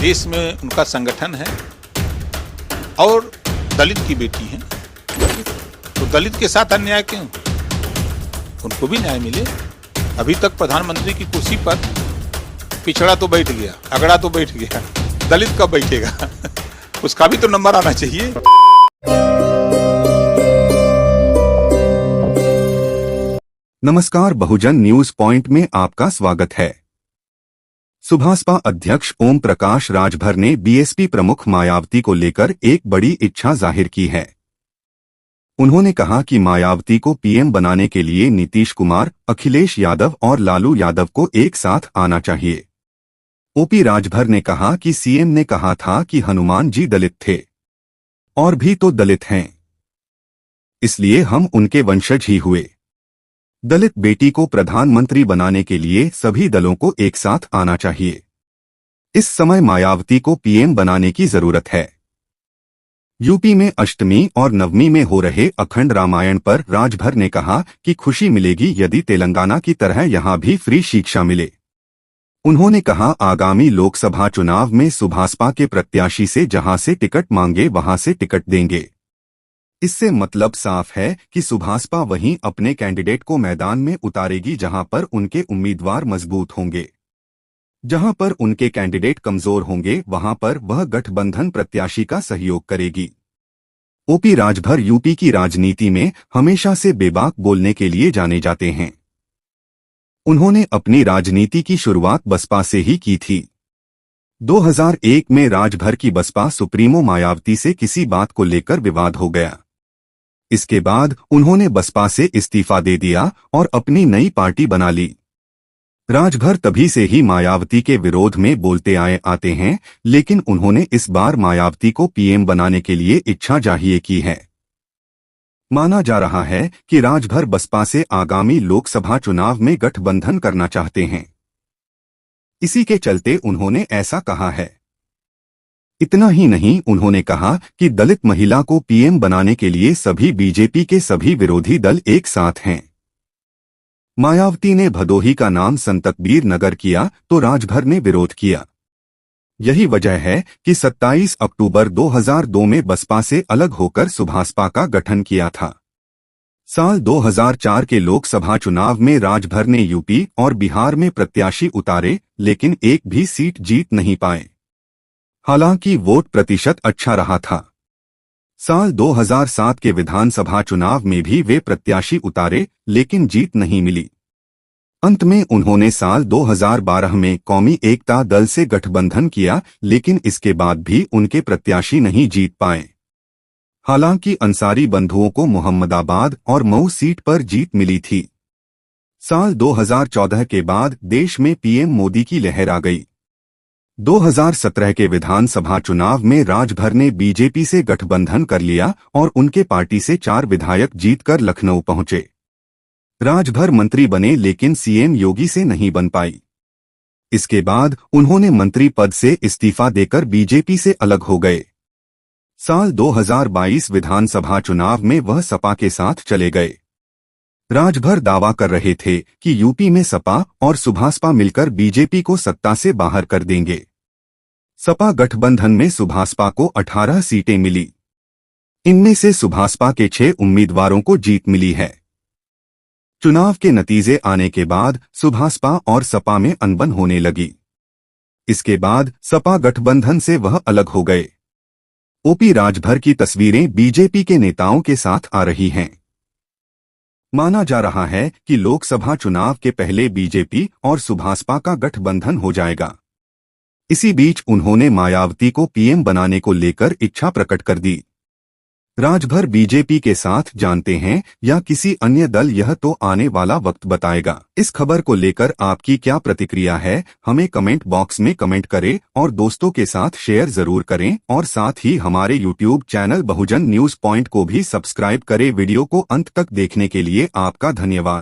देश में उनका संगठन है और दलित की बेटी है, तो दलित के साथ अन्याय क्यों? उनको भी न्याय मिले। अभी तक प्रधानमंत्री की कुर्सी पर पिछड़ा तो बैठ गया, अगड़ा तो बैठ गया, दलित कब बैठेगा? उसका भी तो नंबर आना चाहिए। नमस्कार, बहुजन न्यूज पॉइंट में आपका स्वागत है। सुभासपा अध्यक्ष ओम प्रकाश राजभर ने बीएसपी प्रमुख मायावती को लेकर एक बड़ी इच्छा जाहिर की है। उन्होंने कहा कि मायावती को पीएम बनाने के लिए नीतीश कुमार, अखिलेश यादव और लालू यादव को एक साथ आना चाहिए। ओपी राजभर ने कहा कि सीएम ने कहा था कि हनुमान जी दलित थे और भी तो दलित हैं, इसलिए हम उनके वंशज ही हुए। दलित बेटी को प्रधानमंत्री बनाने के लिए सभी दलों को एक साथ आना चाहिए। इस समय मायावती को पीएम बनाने की जरूरत है। यूपी में अष्टमी और नवमी में हो रहे अखंड रामायण पर राजभर ने कहा कि खुशी मिलेगी यदि तेलंगाना की तरह यहां भी फ्री शिक्षा मिले। उन्होंने कहा, आगामी लोकसभा चुनाव में सुभासपा के प्रत्याशी से जहां से टिकट मांगे वहां से टिकट देंगे। इससे मतलब साफ है कि सुभासपा वहीं अपने कैंडिडेट को मैदान में उतारेगी जहां पर उनके उम्मीदवार मजबूत होंगे। जहां पर उनके कैंडिडेट कमजोर होंगे वहां पर वह गठबंधन प्रत्याशी का सहयोग करेगी। ओपी राजभर यूपी की राजनीति में हमेशा से बेबाक बोलने के लिए जाने जाते हैं। उन्होंने अपनी राजनीति की शुरुआत बसपा से ही की थी। 2001 में राजभर की बसपा सुप्रीमो मायावती से किसी बात को लेकर विवाद हो गया। इसके बाद उन्होंने बसपा से इस्तीफा दे दिया और अपनी नई पार्टी बना ली। राजभर तभी से ही मायावती के विरोध में बोलते आते हैं, लेकिन उन्होंने इस बार मायावती को पीएम बनाने के लिए इच्छा जाहिर की है। माना जा रहा है कि राजभर बसपा से आगामी लोकसभा चुनाव में गठबंधन करना चाहते हैं। इसी के चलते उन्होंने ऐसा कहा है। इतना ही नहीं, उन्होंने कहा कि दलित महिला को पीएम बनाने के लिए सभी बीजेपी के सभी विरोधी दल एक साथ हैं। मायावती ने भदोही का नाम संतकबीर नगर किया तो राजभर ने विरोध किया। यही वजह है कि 27 अक्टूबर 2002 में बसपा से अलग होकर सुभासपा का गठन किया था। साल 2004 के लोकसभा चुनाव में राजभर ने यूपी और बिहार में प्रत्याशी उतारे, लेकिन एक भी सीट जीत नहीं पाए। हालांकि वोट प्रतिशत अच्छा रहा था। साल 2007 के विधानसभा चुनाव में भी वे प्रत्याशी उतारे, लेकिन जीत नहीं मिली। अंत में उन्होंने साल 2012 में कौमी एकता दल से गठबंधन किया, लेकिन इसके बाद भी उनके प्रत्याशी नहीं जीत पाए। हालांकि अंसारी बंधुओं को मोहम्मदाबाद और मऊ सीट पर जीत मिली थी। साल 2014 के बाद देश में पीएम मोदी की लहर आ गई। 2017 के विधानसभा चुनाव में राजभर ने बीजेपी से गठबंधन कर लिया और उनके पार्टी से 4 विधायक जीतकर लखनऊ पहुंचे। राजभर मंत्री बने, लेकिन सीएम योगी से नहीं बन पाई। इसके बाद उन्होंने मंत्री पद से इस्तीफा देकर बीजेपी से अलग हो गए। साल 2022 विधानसभा चुनाव में वह सपा के साथ चले गए। राजभर दावा कर रहे थे कि यूपी में सपा और सुभासपा मिलकर बीजेपी को सत्ता से बाहर कर देंगे। सपा गठबंधन में सुभासपा को 18 सीटें मिली। इनमें से सुभासपा के 6 उम्मीदवारों को जीत मिली है। चुनाव के नतीजे आने के बाद सुभासपा और सपा में अनबन होने लगी। इसके बाद सपा गठबंधन से वह अलग हो गए। ओपी राजभर की तस्वीरें बीजेपी के नेताओं के साथ आ रही हैं। माना जा रहा है कि लोकसभा चुनाव के पहले बीजेपी और सुभासपा का गठबंधन हो जाएगा। इसी बीच उन्होंने मायावती को पीएम बनाने को लेकर इच्छा प्रकट कर दी। राजभर बीजेपी के साथ जानते हैं या किसी अन्य दल, यह तो आने वाला वक्त बताएगा। इस खबर को लेकर आपकी क्या प्रतिक्रिया है, हमें कमेंट बॉक्स में कमेंट करें और दोस्तों के साथ शेयर जरूर करें और साथ ही हमारे यूट्यूब चैनल बहुजन न्यूज पॉइंट को भी सब्सक्राइब करें। वीडियो को अंत तक देखने के लिए आपका धन्यवाद।